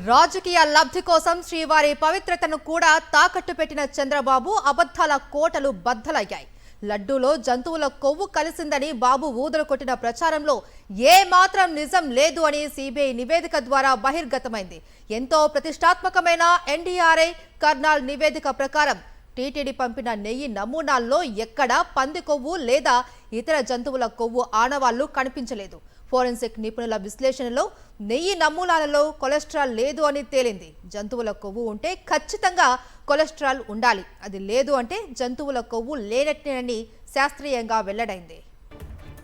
రాజకీయ లబ్ధి కోసం శ్రీవారి పవిత్రతను కూడా తాకట్టు పెట్టిన చంద్రబాబు అబద్ధాల కోటలు బద్దలయ్యాయి. లడ్డూలో జంతువుల కొవ్వు కలిసిందని బాబు ఊదలు కొట్టిన ప్రచారంలో ఏ మాత్రం నిజం లేదు అని సిబిఐ నివేదిక ద్వారా బహిర్గతమైంది. ఎంతో ప్రతిష్టాత్మకమైన ఎన్డీఆర్ఐ కర్నాల్ నివేదిక ప్రకారం టీటీడీ పంపిన నెయ్యి నమూనాల్లో ఎక్కడా పంది కొవ్వు లేదా ఇతర జంతువుల కొవ్వు ఆనవాళ్లు కనిపించలేదు. ఫోరెన్సిక్ నిపుణుల విశ్లేషణలో నెయ్యి నమూనాలలో కొలెస్ట్రాల్ లేదు అని తేలింది. జంతువుల కొవ్వు ఉంటే ఖచ్చితంగా కొలెస్ట్రాల్ ఉండాలి, అది లేదు అంటే జంతువుల కొవ్వు లేనట్టేనని శాస్త్రీయంగా వెల్లడైంది.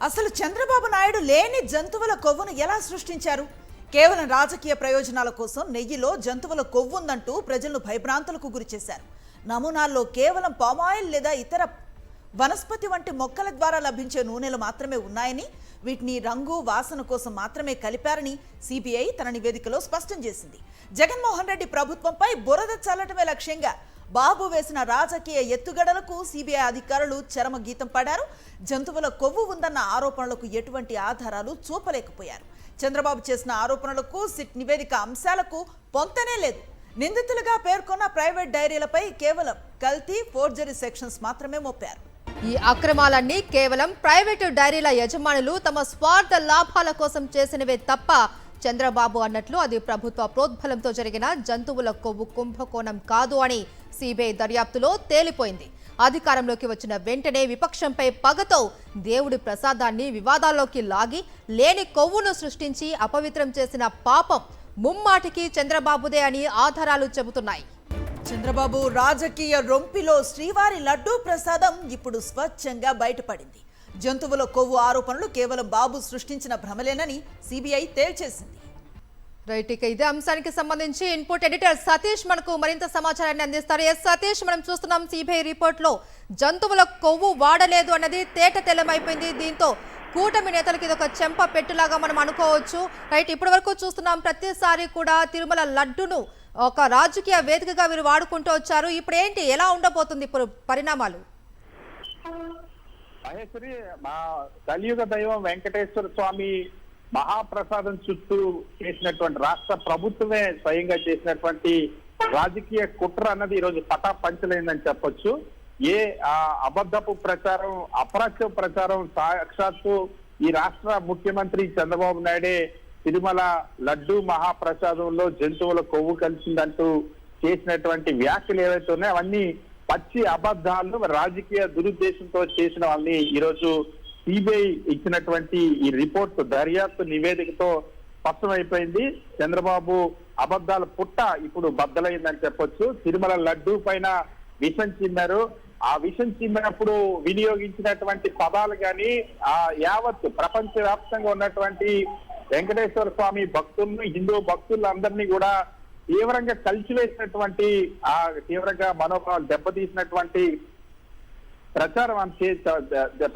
అసలు చంద్రబాబు నాయుడు లేని జంతువుల కొవ్వును ఎలా సృష్టించారు? కేవలం రాజకీయ ప్రయోజనాల కోసం నెయ్యిలో జంతువుల కొవ్వు ఉందంటూ ప్రజలను భయభ్రాంతులకు గురిచేశారు. నమూనాల్లో కేవలం పామాయిల్ లేదా ఇతర వనస్పతి వంటి మొక్కల ద్వారా లభించే నూనెలు మాత్రమే ఉన్నాయని, వీటిని రంగు వాసన కోసం మాత్రమే కలిపారని సిబిఐ తన నివేదికలో స్పష్టం చేసింది. జగన్మోహన్ రెడ్డి ప్రభుత్వంపై బురద చల్లటమే లక్ష్యంగా బాబు వేసిన రాజకీయ ఎత్తుగడలకు సిబిఐ అధికారులు చరమ గీతం పడారు. జంతువుల కొవ్వు ఉందన్న ఆరోపణలకు ఎటువంటి ఆధారాలు చూపలేకపోయారు. చంద్రబాబు చేసిన ఆరోపణలకు సిట్ నివేదిక అంశాలకు పొంతనే లేదు. నిందితులుగా పేర్కొన్న ప్రైవేట్ డైరీలపై కేవలం కల్తీ, ఫోర్జరీ సెక్షన్స్ మాత్రమే మోపారు. ఈ అక్రమాలన్నీ కేవలం ప్రైవేటు డైరీల యజమానులు తమ స్వార్థ లాభాల కోసం చేసినవే తప్ప చంద్రబాబు అన్నట్లు అది ప్రభుత్వ ప్రోద్బలంతో జరిగిన జంతువుల కొవ్వు కుంభకోణం కాదు అని సిబిఐ దర్యాప్తులో తేలిపోయింది. అధికారంలోకి వచ్చిన వెంటనే విపక్షంపై పగతో దేవుడి ప్రసాదాన్ని వివాదాల్లోకి లాగి లేని కొవ్వును సృష్టించి అపవిత్రం చేసిన పాపం ముమ్మాటికి చంద్రబాబుదే అని ఆధారాలు చెబుతున్నాయి. చంద్రబాబు రాజకీయ రొంపిలో శ్రీవారి లడ్డూ ప్రసాదం ఇప్పుడు స్వచ్ఛంగా బయటపడింది. జంతువుల కొవ్వు ఆరోపణలు కేవలం బాబు సృష్టించిన భ్రమలేనని సిబిఐ తేల్చేసింది. రైట్, ఇక ఇదే అంశానికి సంబంధించి ఇన్పుట్ ఎడిటర్ సతీష్ మనకు మరింత సమాచారాన్ని అందిస్తారు. ఎస్ సతీష్, మనం చూస్తున్నాం సిబిఐ రిపోర్ట్ లో జంతువుల కొవ్వు వాడలేదు అన్నది తేట తెల్లమైపోయింది. దీంతో కూటమి నేతలకు ఇది ఒక చెంప పెట్టులాగా మనం అనుకోవచ్చు. రైట్, ఇప్పటి వరకు చూస్తున్నాం ప్రతిసారి కూడా తిరుమల లడ్డును ఒక రాజకీయ వేదికగా వీరు వాడుకుంటూ వచ్చారు. ఇప్పుడు ఏంటి, ఎలా ఉండబోతుంది ఇప్పుడు పరిణామాలు? మహేశ్వరి, మా కలియుగ దైవం వెంకటేశ్వర స్వామి మహాప్రసాదం చుట్టూ చేసినటువంటి రాష్ట్ర ప్రభుత్వమే స్వయంగా చేసినటువంటి రాజకీయ కుట్ర అన్నది ఈరోజు పటాపంచలైందని చెప్పొచ్చు. ఏ అబద్ధపు ప్రచారం, అప్రాచ్య ప్రచారం సాక్షాత్తు ఈ రాష్ట్ర ముఖ్యమంత్రి చంద్రబాబు నాయుడే తిరుమల లడ్డు మహాప్రసాదంలో జంతువుల కొవ్వు కలిసిందంటూ చేసినటువంటి వ్యాఖ్యలు ఏవైతే ఉన్నాయో అవన్నీ పచ్చి అబద్ధాలు, రాజకీయ దురుద్దేశంతో చేసినవన్నీ ఈరోజు సిబిఐ ఇచ్చినటువంటి ఈ రిపోర్ట్ దర్యాప్తు నివేదికతో స్పష్టమైపోయింది. చంద్రబాబు అబద్ధాల పుట్ట ఇప్పుడు బద్దలైందని చెప్పొచ్చు. తిరుమల లడ్డు పైన విషం చిమ్మారు. ఆ విషం చిమ్మినప్పుడు వినియోగించినటువంటి పదాలు కానీ ఆ యావత్ ప్రపంచ వ్యాప్తంగా ఉన్నటువంటి వెంకటేశ్వర స్వామి భక్తులను, హిందూ భక్తులందరినీ కూడా తీవ్రంగా కలిసివేసినటువంటి, ఆ తీవ్రంగా మనోభావాలు దెబ్బతీసినటువంటి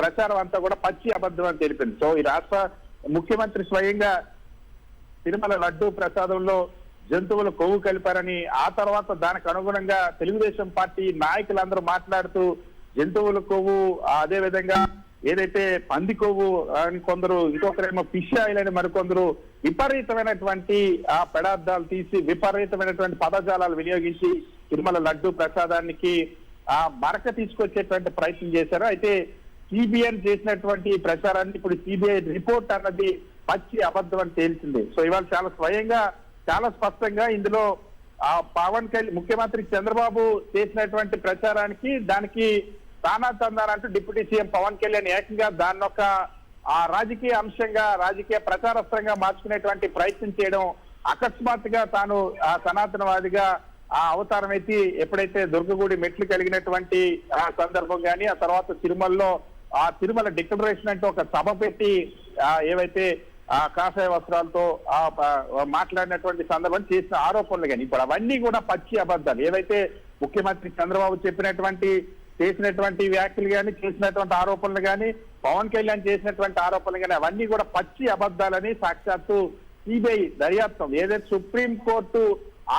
ప్రచారం అంతా కూడా పచ్చి అబద్ధం అని తెలిపింది. సో ఈ రాష్ట్ర ముఖ్యమంత్రి స్వయంగా తిరుమల లడ్డు ప్రసాదంలో జంతువుల కొవ్వు కలిపారని, ఆ తర్వాత దానికి అనుగుణంగా తెలుగుదేశం పార్టీ నాయకులందరూ మాట్లాడుతూ జంతువుల కొవ్వు, అదే విధంగా ఏదైతే పంది కొవ్వు అని కొందరు, ఇంకొకరేమో ఫిష్ ఆయిల్ అని మరికొందరు విపరీతమైనటువంటి ఆ పదార్థాలు తీసి విపరీతమైనటువంటి పదజాలాలు వినియోగించి తిరుమల లడ్డు ప్రసాదానికి ఆ మరక తీసుకొచ్చేటువంటి ప్రయత్నం చేశారు. అయితే సిబిఐ చేసినటువంటి ప్రచారాన్ని ఇప్పుడు సిబిఐ రిపోర్ట్ అన్నది పచ్చి అబద్ధం అని తేల్చింది. సో ఇవాళ చాలా స్వయంగా, చాలా స్పష్టంగా ఇందులో ఆ పవన్ కళ్యాణ్, ముఖ్యమంత్రి చంద్రబాబు చేసినటువంటి ప్రచారానికి దానికి తానాతందానంటూ డిప్యూటీ సీఎం పవన్ కళ్యాణ్ ఏకంగా దాన్ని ఒక ఆ రాజకీయ అంశంగా, రాజకీయ ప్రచారస్త్రంగా మార్చుకునేటువంటి ప్రయత్నం చేయడం, అకస్మాత్తుగా తాను ఆ సనాతనవాదిగా ఆ అవతారం ఎత్తి ఎప్పుడైతే దుర్గగుడి మెట్లు కలిగినటువంటి ఆ సందర్భం కానీ, ఆ తర్వాత తిరుమలలో ఆ తిరుమల డిక్లరేషన్ అంటే ఒక సభ పెట్టి ఏవైతే ఆ కాషాయ వస్త్రాలతో మాట్లాడినటువంటి సందర్భం చేసిన ఆరోపణలు కానీ ఇప్పుడు అవన్నీ కూడా పచ్చి అబద్ధాలు. ఏవైతే ముఖ్యమంత్రి చంద్రబాబు చెప్పినటువంటి, చేసినటువంటి వ్యాఖ్యలు కానీ, చేసినటువంటి ఆరోపణలు కానీ, పవన్ కళ్యాణ్ చేసినటువంటి ఆరోపణలు కానీ అవన్నీ కూడా పచ్చి అబద్ధాలని సాక్షాత్తు సిబిఐ దర్యాప్తం, ఏదైతే సుప్రీంకోర్టు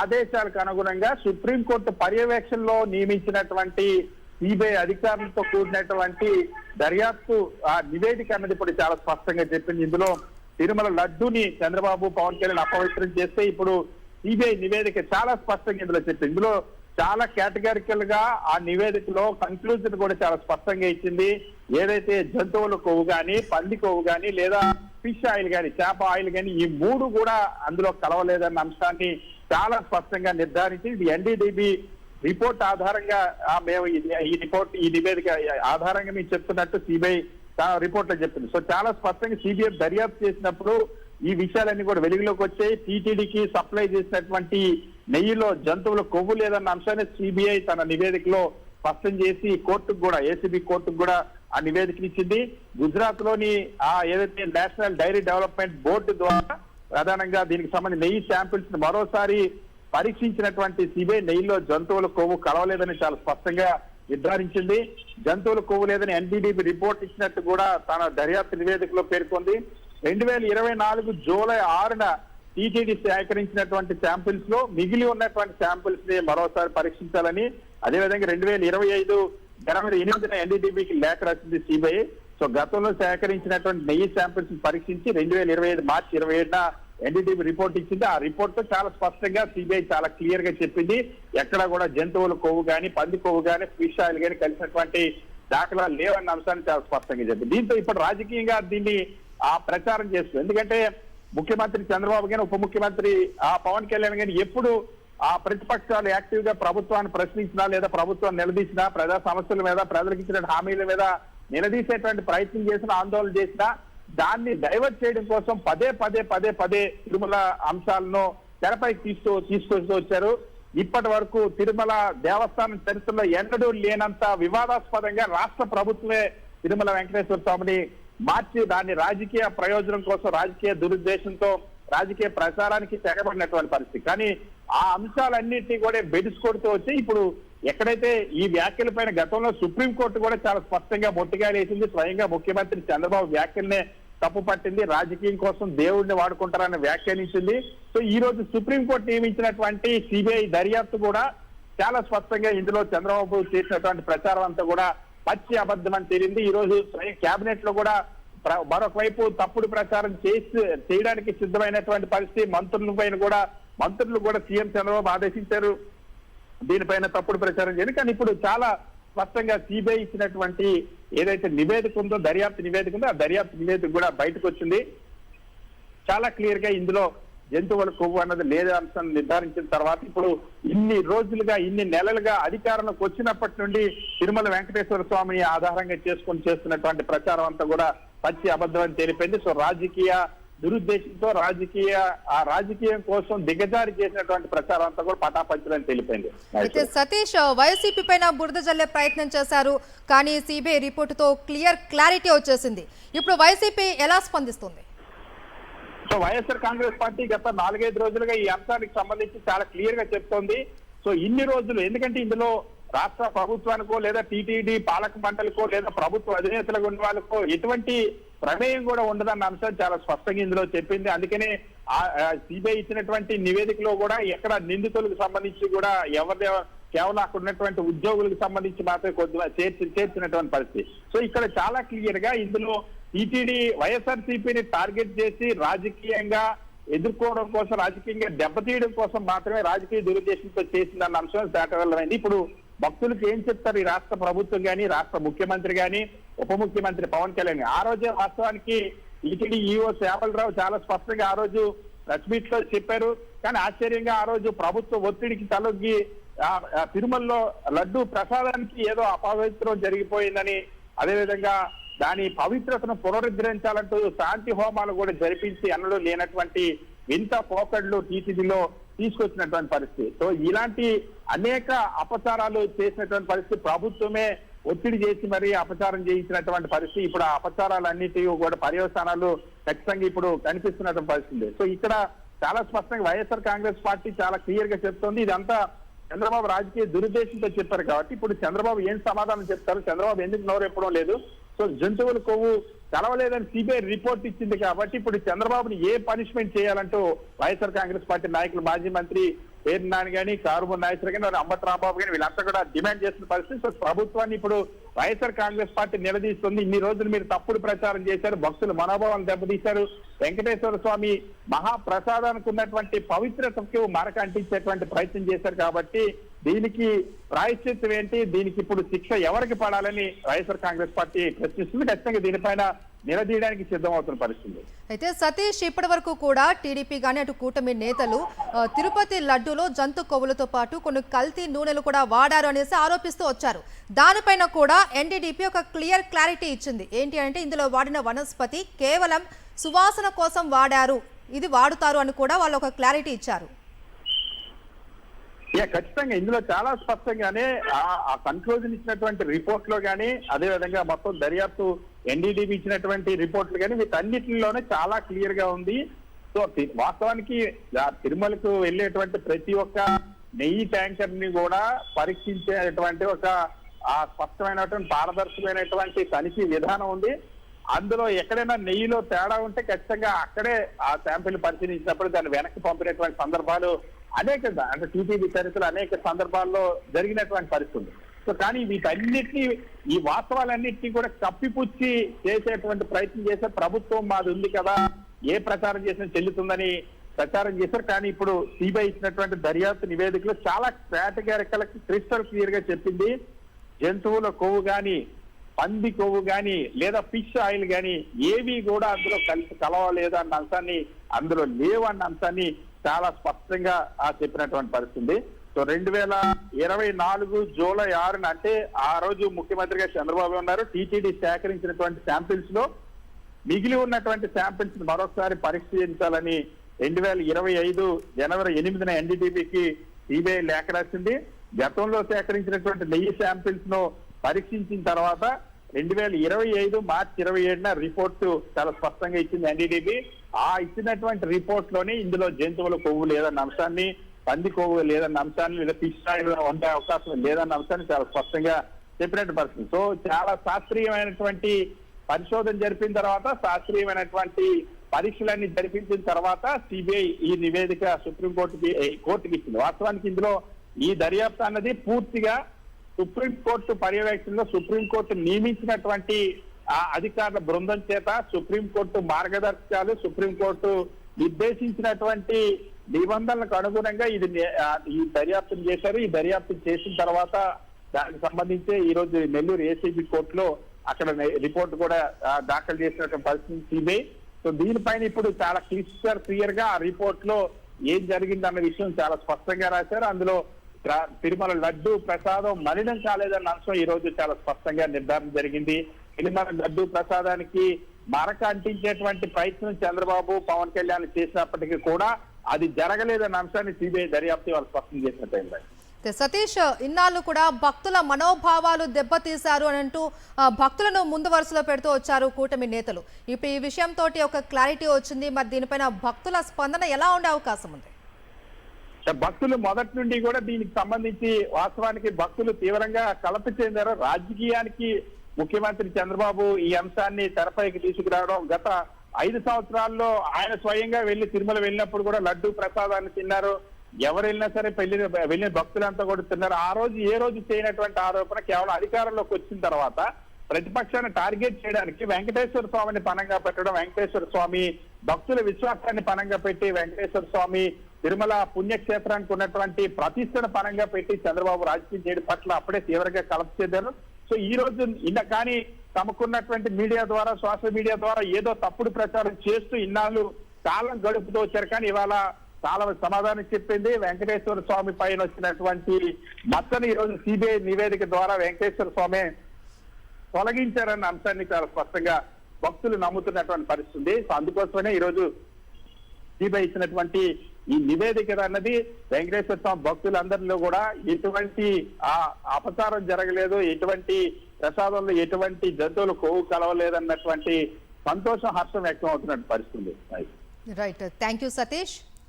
ఆదేశాలకు అనుగుణంగా సుప్రీంకోర్టు పర్యవేక్షణలో నియమించినటువంటి సిబిఐ అధికారులతో కూడినటువంటి దర్యాప్తు ఆ నివేదిక అన్నది ఇప్పుడు చాలా స్పష్టంగా చెప్పింది. ఇందులో తిరుమల లడ్డూని చంద్రబాబు, పవన్ కళ్యాణ్ అపవిత్రం చేస్తే ఇప్పుడు సిబిఐ నివేదిక చాలా స్పష్టంగా ఇందులో చెప్పింది. ఇందులో చాలా కేటగారికల్ గా ఆ నివేదికలో కన్క్లూజన్ కూడా చాలా స్పష్టంగా ఇచ్చింది. ఏదైతే జంతువుల కొవ్వు కానీ, పంది కొవ్వు కానీ, లేదా ఫిష్ ఆయిల్ కానీ, చేప ఆయిల్ కానీ, ఈ మూడు కూడా అందులో కలవలేదన్న అంశాన్ని చాలా స్పష్టంగా నిర్ధారించి ఇది ఎన్డీడీబీ రిపోర్ట్ ఆధారంగా మేము ఈ నివేదిక ఆధారంగా మేము చెప్తున్నట్టు సిబిఐ రిపోర్ట్ లో చెప్తుంది. సో చాలా స్పష్టంగా సిబిఐ దర్యాప్తు చేసినప్పుడు ఈ విషయాలన్నీ కూడా వెలుగులోకి వచ్చాయి. టీటీడీకి సప్లై చేసినటువంటి నెయ్యిలో జంతువుల కొవ్వు లేదన్న అంశాన్ని సిబిఐ తన నివేదికలో స్పష్టం చేసి కోర్టుకు కూడా, ఏసీబీ కోర్టుకు కూడా ఆ నివేదికను ఇచ్చింది. గుజరాత్ లోని ఏదైతే నేషనల్ డైరీ డెవలప్మెంట్ బోర్డు ద్వారా ప్రధానంగా దీనికి సంబంధించి నెయ్యి శాంపిల్స్ మరోసారి పరీక్షించినటువంటి సిబిఐ నెయ్యిలో జంతువుల కొవ్వు కలవలేదని చాలా స్పష్టంగా నిర్ధారించింది. జంతువుల కొవ్వు లేదని ఎన్డీడీబీ రిపోర్ట్ ఇచ్చినట్టు కూడా తన దర్యాప్తు నివేదికలో పేర్కొంది. 2024 జూలై 6న టీటీడీ సేకరించినటువంటి శాంపిల్స్ లో మిగిలి ఉన్నటువంటి శాంపిల్స్ ని మరోసారి పరీక్షించాలని, అదేవిధంగా 2025 జనవరి 8న ఎన్డీడీబీకి లేఖ రాసింది సిబిఐ. సో గతంలో సేకరించినటువంటి నెయ్యి శాంపిల్స్ పరీక్షించి 2025 మార్చి 27న ఎన్డీడీబీ రిపోర్ట్ ఇచ్చింది. ఆ రిపోర్ట్ తో చాలా స్పష్టంగా సిబిఐ చాలా క్లియర్ గా చెప్పింది. ఎక్కడ కూడా జంతువుల కొవ్వు కానీ, పంది కొవ్వు కానీ, ఫిష్ ఆయిల్ కానీ కలిసినటువంటి దాఖలాలు లేవన్న అంశాన్ని చాలా స్పష్టంగా చెప్పింది. దీంతో ఇప్పుడు రాజకీయంగా దీన్ని ప్రచారం చేస్తుంది. ఎందుకంటే ముఖ్యమంత్రి చంద్రబాబు గాని, ఉప ముఖ్యమంత్రి పవన్ కళ్యాణ్ గాని ఎప్పుడు ప్రతిపక్షాలు యాక్టివ్ గా ప్రభుత్వాన్ని ప్రశ్నించినా లేదా ప్రభుత్వాన్ని నిలదీసినా, ప్రజా సమస్యల మీద, ప్రజలకు ఇచ్చిన హామీల మీద నిలదీసేటువంటి ప్రయత్నం చేసినా, ఆందోళన చేసినా దాన్ని డైవర్ట్ చేయడం కోసం పదే తిరుమల అంశాలను తెరపైకి తీసుకొస్తూ వచ్చారు. ఇప్పటి వరకు తిరుమల దేవస్థానం చరిత్రలో ఎన్నడూ లేనంత వివాదాస్పదంగా రాష్ట్ర ప్రభుత్వమే తిరుమల వెంకటేశ్వర స్వామిని మార్చి దాన్ని రాజకీయ ప్రయోజనం కోసం, రాజకీయ దురుద్దేశంతో, రాజకీయ ప్రచారానికి తెగబడినటువంటి పరిస్థితి. కానీ ఆ అంశాలన్నింటినీ కూడా బెడిసి కొడుతూ వచ్చి ఇప్పుడు ఎక్కడైతే ఈ వ్యాఖ్యల పైన గతంలో సుప్రీంకోర్టు కూడా చాలా స్పష్టంగా మొట్టిగాలు వేసింది. స్వయంగా ముఖ్యమంత్రి చంద్రబాబు వ్యాఖ్యల్నే తప్పు పట్టింది, రాజకీయం కోసం దేవుడిని వాడుకుంటారని వ్యాఖ్యానించింది. సో ఈ రోజు సుప్రీంకోర్టు నియమించినటువంటి సిబిఐ దర్యాప్తు కూడా చాలా స్పష్టంగా ఇందులో చంద్రబాబు చేసినటువంటి ప్రచారం అంతా కూడా పచ్చి అబద్ధం అని తేలింది. ఈ రోజు కేబినెట్ లో కూడా మరొక వైపు తప్పుడు ప్రచారం చేయడానికి సిద్ధమైనటువంటి పరిస్థితి. మంత్రులు కూడా సీఎం చంద్రబాబు ఆదేశించారు దీనిపైన తప్పుడు ప్రచారం చేయని. కానీ ఇప్పుడు చాలా స్పష్టంగా సిబిఐ ఇచ్చినటువంటి ఏదైతే నివేదిక ఉందో, దర్యాప్తు నివేదిక ఉందో, ఆ దర్యాప్తు నివేదిక కూడా బయటకు వచ్చింది. చాలా క్లియర్ గా ఇందులో జంతువుల కొవ్వు అన్నది లేదా అంశం నిర్ధారించిన తర్వాత ఇప్పుడు ఇన్ని రోజులుగా, ఇన్ని నెలలుగా అధికారంలోకి వచ్చినప్పటి నుండి తిరుమల వెంకటేశ్వర స్వామిని ఆధారంగా చేసుకొని చేస్తున్నటువంటి ప్రచారం అంతా కూడా పచ్చి అబద్ధం అని తెలిపింది. సో రాజకీయ దురుద్దేశంతో, రాజకీయం కోసం దిగజారి చేసినటువంటి ప్రచారం అంతా కూడా పటాపంచలని తెలిపింది. అయితే సతీష్, వైసీపీ పైన బురద జల్లే ప్రయత్నం చేశారు, కానీ సిబిఐ రిపోర్టుతో క్లారిటీ వచ్చేసింది. ఇప్పుడు వైసీపీ ఎలా స్పందిస్తుంది? సో వైఎస్ఆర్ కాంగ్రెస్ పార్టీ గత 4-5 రోజులుగా ఈ అంశానికి సంబంధించి చాలా క్లియర్ గా చెప్తోంది. సో ఇన్ని రోజులు ఎందుకంటే ఇందులో రాష్ట్ర ప్రభుత్వానికో లేదా టీటీడీ పాలక మండలికో లేదా ప్రభుత్వ అధినేతలకు ఉన్న వాళ్ళకో ఎటువంటి ప్రమేయం కూడా ఉండదన్న అంశం చాలా స్పష్టంగా ఇందులో చెప్పింది. అందుకనే సిబిఐ ఇచ్చినటువంటి నివేదికలో కూడా ఎక్కడ నిందితులకు సంబంధించి కూడా కేవలం అక్కడ ఉన్నటువంటి ఉద్యోగులకు సంబంధించి మాత్రమే కొద్దిగా చేర్చినటువంటి పరిస్థితి. సో ఇక్కడ చాలా క్లియర్ గా ఇందులో టీటీడీ వైఎస్ఆర్సీపీని టార్గెట్ చేసి రాజకీయంగా ఎదుర్కోవడం కోసం, రాజకీయంగా దెబ్బతీయడం కోసం మాత్రమే రాజకీయ దురుద్దేశంతో చేసిందన్న అంశం దాటవల్లమైంది. ఇప్పుడు భక్తులకు ఏం చెప్తారు ఈ రాష్ట్ర ప్రభుత్వం కానీ, రాష్ట్ర ముఖ్యమంత్రి కానీ, ఉప ముఖ్యమంత్రి పవన్ కళ్యాణ్? ఆ రోజే వాస్తవానికి టీటీడీ ఈఓ శ్యామలరావు చాలా స్పష్టంగా ఆ రోజు ప్రెస్ మీట్ లో చెప్పారు. కానీ ఆశ్చర్యంగా ఆ రోజు ప్రభుత్వ ఒత్తిడికి తలొగ్గి తిరుమలలో లడ్డు ప్రసాదానికి ఏదో అపవిత్రం జరిగిపోయిందని, అదేవిధంగా దాని పవిత్రతను పునరుద్ధరించాలంటూ శాంతి హోమాలు కూడా జరిపించి అన్నలు లేనటువంటి వింత పోకడ్లు టీటీడీలో తీసుకొచ్చినటువంటి పరిస్థితి. సో ఇలాంటి అనేక అపచారాలు చేసినటువంటి పరిస్థితి, ప్రభుత్వమే ఒత్తిడి చేసి మరీ అపచారం చేయించినటువంటి పరిస్థితి. ఇప్పుడు ఆ అపచారాలన్నిటి కూడా పర్యవసానాలు ఖచ్చితంగా ఇప్పుడు కనిపిస్తున్నటువంటి పరిస్థితి. సో ఇక్కడ చాలా స్పష్టంగా వైఎస్ఆర్ కాంగ్రెస్ పార్టీ చాలా క్లియర్ గా చెప్తోంది ఇదంతా చంద్రబాబు రాజకీయ దురుద్దేశంతో చెప్పారు కాబట్టి ఇప్పుడు చంద్రబాబు ఏం సమాధానం చెప్తారు, చంద్రబాబు ఎందుకు నోరెప్పడం లేదు? సో జంతువుల కొవ్వు కలవలేదని సిబిఐ రిపోర్ట్ ఇచ్చింది కాబట్టి ఇప్పుడు చంద్రబాబుని ఏ పనిష్మెంట్ చేయాలంటూ వైఎస్ఆర్ కాంగ్రెస్ పార్టీ నాయకులు, మాజీ మంత్రి పేరు నాని కానీ, కారుమూరి నాగేశ్వర కానీ, అంబటి రాంబాబు కానీ వీళ్ళంతా కూడా డిమాండ్ చేస్తున్న పరిస్థితి. సో ప్రభుత్వాన్ని ఇప్పుడు వైఎస్ఆర్ కాంగ్రెస్ పార్టీ నిలదీస్తుంది. ఇన్ని రోజులు మీరు తప్పుడు ప్రచారం చేశారు, భక్తుల మనోభావాలను దెబ్బతీశారు, వెంకటేశ్వర స్వామి మహాప్రసాదానికి ఉన్నటువంటి పవిత్రతకు మరక అంటించేటువంటి ప్రయత్నం చేశారు. కాబట్టి దీనికి ప్రాయశ్చిత్తం ఏంటి, దీనికి ఇప్పుడు శిక్ష ఎవరికి పడాలని వైఎస్ఆర్ కాంగ్రెస్ పార్టీ ప్రశ్నిస్తుంది. ఖచ్చితంగా దీనిపైన నిలదీయడానికి సిద్ధమవుతున్న పరిస్థితి. అయితే సతీష్, ఇప్పటి వరకు కూడా టీడీపీ కానీ అటు కూటమి నేతలు తిరుపతి లడ్డూలో జంతు కొవ్వులతో పాటు కొన్ని కల్తీ నూనెలు కూడా వాడారు అనేసి ఆరోపిస్తూ వచ్చారు. దానిపైన కూడా ఎన్డీడీపీ ఒక క్లారిటీ ఇచ్చింది. ఏంటి అంటే ఇందులో వాడిన వనస్పతి కేవలం సువాసన కోసం వాడారు, ఇది వాడుతారు అని కూడా వాళ్ళు ఒక క్లారిటీ ఇచ్చారు. ఖచ్చితంగా ఇందులో చాలా స్పష్టంగానే ఆ కన్క్లూజన్ ఇచ్చినటువంటి రిపోర్ట్ లో కానీ, అదే విధంగా మొత్తం దర్యాప్తు ఎన్డీడీబీ ఇచ్చినటువంటి రిపోర్ట్లు కానీ వీటన్నిటిలోనే చాలా క్లియర్ గా ఉంది. సో వాస్తవానికి తిరుమలకు వెళ్ళేటువంటి ప్రతి ఒక్క నెయ్యి ట్యాంకర్ ని కూడా పరీక్షించేటువంటి ఒక స్పష్టమైనటువంటి పారదర్శకమైనటువంటి తనిఖీ విధానం ఉంది. అందులో ఎక్కడైనా నెయ్యిలో తేడా ఉంటే ఖచ్చితంగా అక్కడే ఆ శాంపిల్ పరిశీలించినప్పుడు దాన్ని వెనక్కి పంపినటువంటి సందర్భాలు అనేక, అంటే టీటీడీ చరిత్రలో అనేక సందర్భాల్లో జరిగినటువంటి పరిస్థితి. సో కానీ వీటన్నిటినీ, ఈ వాస్తవాలన్నింటినీ కూడా కప్పిపుచ్చి చేసేటువంటి ప్రయత్నం చేసే ప్రభుత్వం మాది ఉంది కదా, ఏ ప్రచారం చేసినా చెల్లుతుందని ప్రచారం చేశారు. కానీ ఇప్పుడు సిబిఐ ఇచ్చినటువంటి దర్యాప్తు నివేదికలో చాలా కేటగిరికల్ క్రిస్టల్ క్లియర్ గా చెప్పింది, జంతువుల కొవ్వు గాని, పంది కొవ్వు గాని, లేదా ఫిష్ ఆయిల్ గాని ఏవి కూడా అందులో కలవలేదు అన్న అంశాన్ని, అందులో లేవన్న అంశాన్ని చాలా స్పష్టంగా చెప్పినటువంటి పరిస్థితి. సో 2024 జూలై 6న, అంటే ఆ రోజు ముఖ్యమంత్రిగా చంద్రబాబు ఉన్నారు, టీటీడీ సేకరించినటువంటి శాంపిల్స్ లో మిగిలి ఉన్నటువంటి శాంపిల్స్ మరొకసారి పరీక్షించాలని 2025 జనవరి 8న ఎన్డీడీబీకి సిబిఐ లేఖ రాసింది. గతంలో సేకరించినటువంటి నెయ్యి శాంపిల్స్ ను పరీక్షించిన తర్వాత 2025 మార్చి 27న రిపోర్టు చాలా స్పష్టంగా ఇచ్చింది ఎన్డీడీబీ. ఆ ఇచ్చినటువంటి రిపోర్ట్ లోనే ఇందులో జంతువుల కొవ్వు లేదన్న అంశాన్ని, పంది కొవ్వు లేదన్న అంశాన్ని, లేదా ఫిష్ ఆయిల్ ఉండే అవకాశం లేదన్న అంశాన్ని చాలా స్పష్టంగా చెప్పినట్టు పరిస్థితి. సో చాలా శాస్త్రీయమైనటువంటి పరిశోధన జరిపిన తర్వాత, శాస్త్రీయమైనటువంటి పరీక్షలన్నీ జరిపించిన తర్వాత సిబిఐ ఈ నివేదిక కోర్టుకి ఇచ్చింది. వాస్తవానికి ఇందులో ఈ దర్యాప్తు అన్నది పూర్తిగా సుప్రీంకోర్టు పర్యవేక్షణలో సుప్రీంకోర్టు నియమించినటువంటి అధికారుల బృందం చేత, సుప్రీంకోర్టు మార్గదర్శకాలు, సుప్రీంకోర్టు నిర్దేశించినటువంటి నిబంధనలకు అనుగుణంగా ఈ దర్యాప్తును చేశారు. ఈ దర్యాప్తు చేసిన తర్వాత దానికి సంబంధించి ఈ రోజు నెల్లూరు ఏసీబీ కోర్టులో అక్కడ రిపోర్ట్ కూడా దాఖలు చేసినటువంటి పరిస్థితి సిబిఐ. సో దీనిపైన ఇప్పుడు చాలా క్లియర్ గా ఆ రిపోర్ట్ లో ఏం జరిగిందన్న విషయం చాలా స్పష్టంగా రాశారు. అందులో తిరుమల లడ్డు ప్రసాదం మలినం కాలేదన్న అంశం ఈ రోజు చాలా స్పష్టంగా నిర్ధారణ జరిగింది. తిరుమల లడ్డు ప్రసాదానికి మరక అంటించేటువంటి ప్రయత్నం చంద్రబాబు, పవన్ కళ్యాణ్ చేసినప్పటికీ కూడా అది జరగలేదన్న అంశాన్ని సిబిఐ దర్యాప్తు వాళ్ళు స్పష్టం చేసినట్టు. సతీష్, ఇన్నాళ్ళు కూడా భక్తుల మనోభావాలు దెబ్బతీశారు అని అంటూ భక్తులను ముందు వరుసలో పెడుతూ వచ్చారు కూటమి నేతలు. ఇప్పుడు ఈ విషయంతో ఒక క్లారిటీ వచ్చింది. మరి దీనిపైన భక్తుల స్పందన ఎలా ఉండే అవకాశం ఉంది? భక్తులు మొదటి నుండి కూడా దీనికి సంబంధించి వాస్తవానికి భక్తులు తీవ్రంగా కలత చెందారు. రాజకీయానికి ముఖ్యమంత్రి చంద్రబాబు ఈ అంశాన్ని తెరపైకి తీసుకురావడం, గత 5 సంవత్సరాల్లో ఆయన స్వయంగా తిరుమల వెళ్ళినప్పుడు కూడా లడ్డు ప్రసాదాన్ని తిన్నారు. ఎవరు వెళ్ళినా సరే వెళ్ళిన భక్తులంతా కూడా తిన్నారు. ఆ రోజు ఏ రోజు చేయనటువంటి ఆరోపణ కేవలం అధికారంలోకి వచ్చిన తర్వాత ప్రతిపక్షాన్ని టార్గెట్ చేయడానికి వెంకటేశ్వర స్వామిని పనంగా పెట్టడం, వెంకటేశ్వర స్వామి భక్తుల విశ్వాసాన్ని పనంగా పెట్టి, వెంకటేశ్వర స్వామి తిరుమల పుణ్యక్షేత్రానికి ఉన్నటువంటి ప్రతిష్టను పనంగా పెట్టి చంద్రబాబు రాజకీయం చేయడం పట్ల అప్పుడే తీవ్రంగా కలప చెందారు. సో ఈ రోజు కానీ తమకున్నటువంటి మీడియా ద్వారా, సోషల్ మీడియా ద్వారా ఏదో తప్పుడు ప్రచారం చేస్తూ ఇన్నాళ్ళు కాలం గడుపుతూ వచ్చారు. కానీ ఇవాళ చాలా సమాధానం చెప్పింది. వెంకటేశ్వర స్వామి పైన వచ్చినటువంటి మచ్చని ఈ రోజు సిబిఐ నివేదిక ద్వారా వెంకటేశ్వర స్వామి తొలగించారన్న అంశాన్ని చాలా స్పష్టంగా భక్తులు నమ్ముతున్నటువంటి పరిస్థితి. సో అందుకోసమే ఈ రోజు సిబిఐ ఇచ్చినటువంటి ఈ నివేదిక అన్నది వెంకటేశ్వర స్వామి భక్తులందరిలో కూడా ఎటువంటి అపచారం జరగలేదు, ఎటువంటి ప్రసాదంలో ఎటువంటి జంతువులు కొవ్వు కలవలేదన్నటువంటి సంతోషం, హర్షం వ్యక్తం అవుతున్నటువంటి పరిస్థితి. Right, thank you Satish.